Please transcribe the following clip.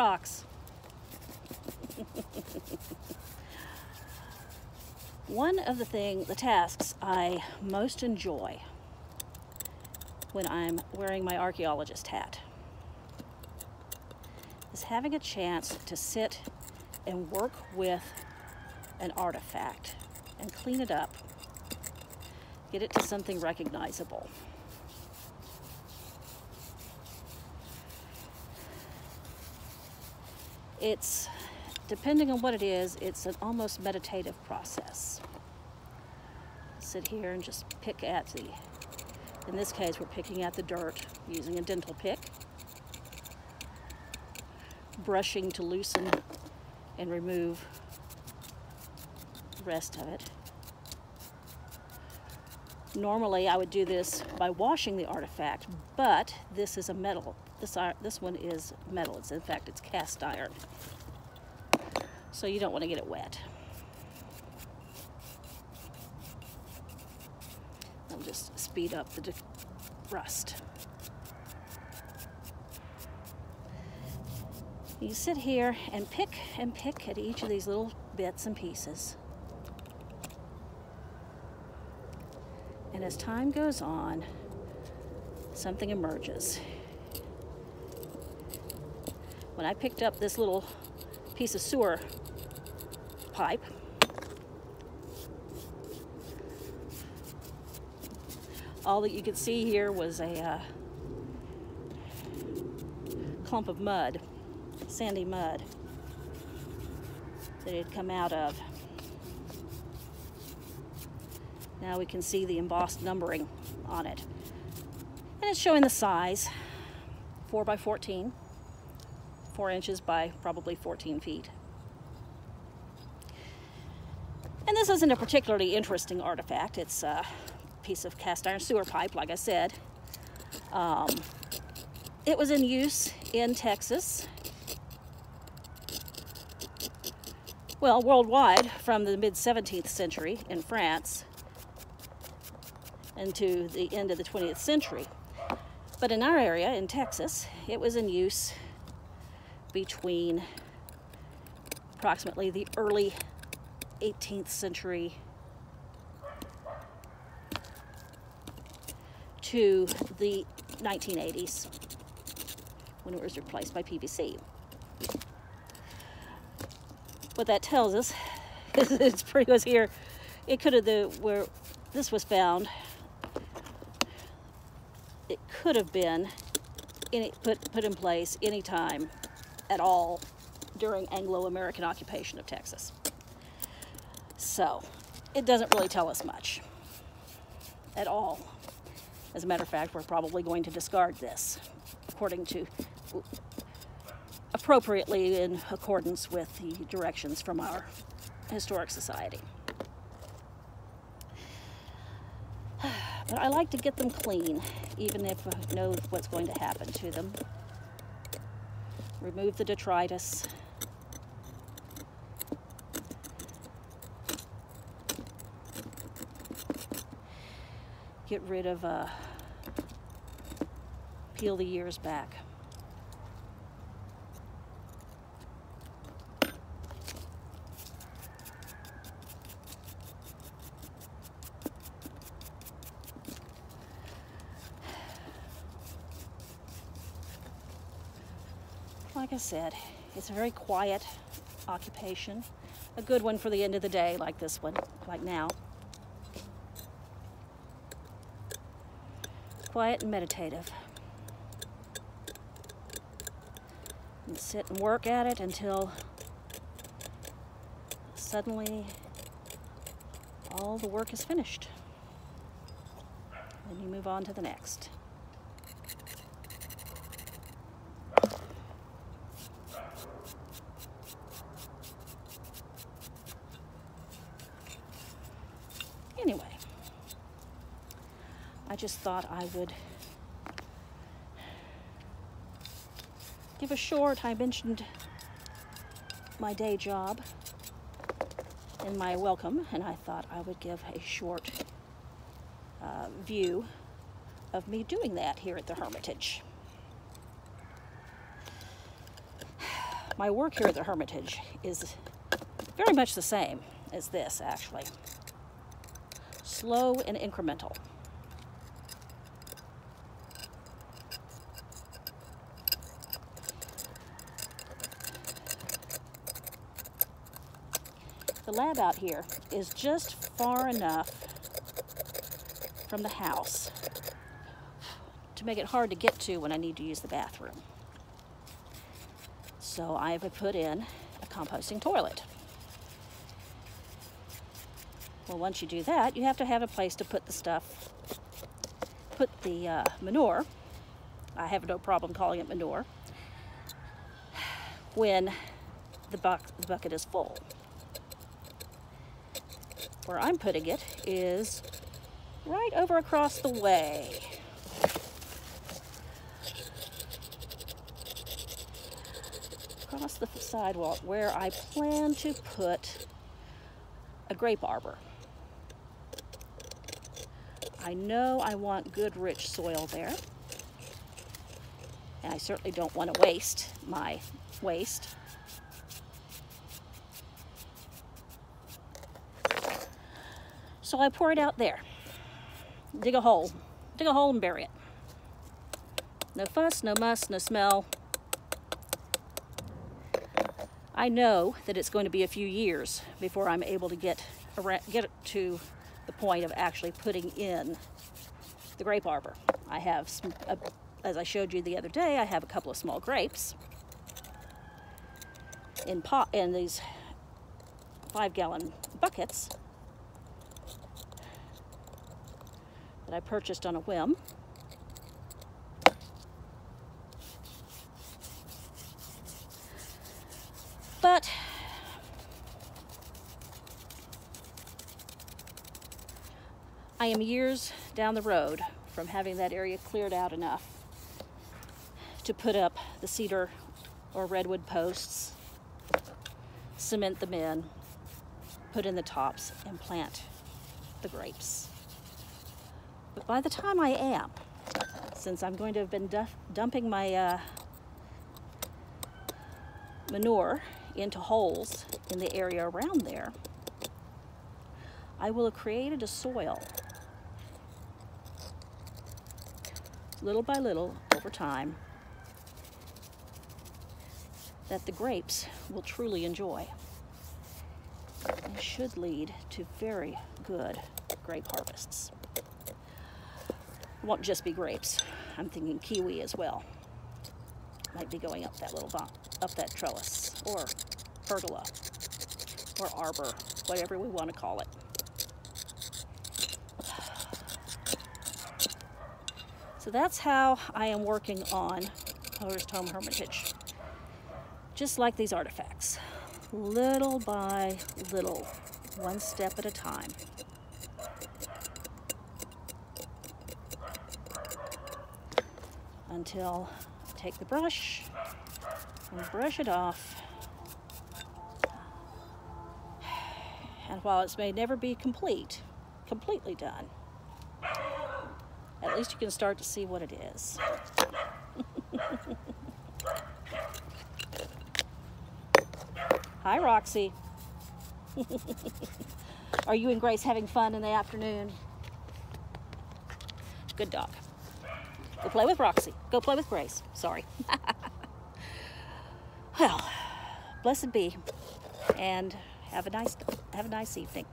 rocks. One of the tasks I most enjoy when I'm wearing my archaeologist hat is having a chance to sit and work with an artifact and clean it up, get it to something recognizable. It's, depending on what it is, it's an almost meditative process. Sit here and just pick at the, in this case we're picking at the dirt using a dental pick, brushing to loosen and remove the rest of it. Normally I would do this by washing the artifact, but this is a metal. This one is metal. In fact, it's cast iron. So you don't want to get it wet. I'll just speed up the rust. You sit here and pick at each of these little bits and pieces. And as time goes on, something emerges. When I picked up this little piece of sewer pipe, all that you could see here was a clump of mud, sandy mud, that it had come out of. Now we can see the embossed numbering on it. And it's showing the size, 4 by 14, 4 inches by probably 14 feet. And this isn't a particularly interesting artifact. It's a piece of cast iron sewer pipe, like I said. It was in use in Texas, well, worldwide, from the mid-17th century in France into the end of the 20th century. But in our area, in Texas, it was in use between approximately the early 18th century to the 1980s, when it was replaced by PVC. What that tells us is it's pretty much here. It could have, where this was found, it could have been put in place any time at all during Anglo-American occupation of Texas. So it doesn't really tell us much at all. As a matter of fact, we're probably going to discard this appropriately in accordance with the directions from our Historic Society. But I like to get them clean, even if I know what's going to happen to them. Remove the detritus. Get rid of, peel the years back. Like I said, it's a very quiet occupation, a good one for the end of the day, like this one, like now. Quiet and meditative. And sit and work at it until suddenly all the work is finished. Then you move on to the next. Anyway, I just thought I would give a short, I mentioned my day job in my welcome, and I thought I would give a short view of me doing that here at the Hermitage. my work here at the Hermitage is very much the same as this, actually. Slow and incremental. The lab out here is just far enough from the house to make it hard to get to when I need to use the bathroom. So I have put in a composting toilet. Well, once you do that, you have to have a place to put the stuff, put the manure. I have no problem calling it manure when the bucket is full. Where I'm putting it is right over across the way. Across the sidewalk where I plan to put a grape arbor. I know I want good rich soil there, and I certainly don't want to waste my waste. So I pour it out there. Dig a hole and bury it. No fuss, no muss, no smell. I know that it's going to be a few years before I'm able to get it to the point of actually putting in the grape arbor. I have some, as I showed you the other day, I have a couple of small grapes in these 5-gallon buckets that I purchased on a whim. But I am years down the road from having that area cleared out enough to put up the cedar or redwood posts, cement them in, put in the tops, and plant the grapes. But by the time I am, since I'm going to have been dumping my manure into holes in the area around there, I will have created a soil, little by little, over time, that the grapes will truly enjoy, and should lead to very good grape harvests. It won't just be grapes. I'm thinking kiwi as well. Might be going up that up that trellis, or pergola, or arbor, whatever we want to call it. So that's how I am working on Polarist Home Hermitage. Just like these artifacts, little by little, one step at a time. Until I take the brush and brush it off. And while it may never be completely done, at least you can start to see what it is. Hi, Roxy. Are you and Grace having fun in the afternoon? Good dog. Go play with Roxy. Go play with Grace. Sorry. Well, blessed be, and have a nice evening.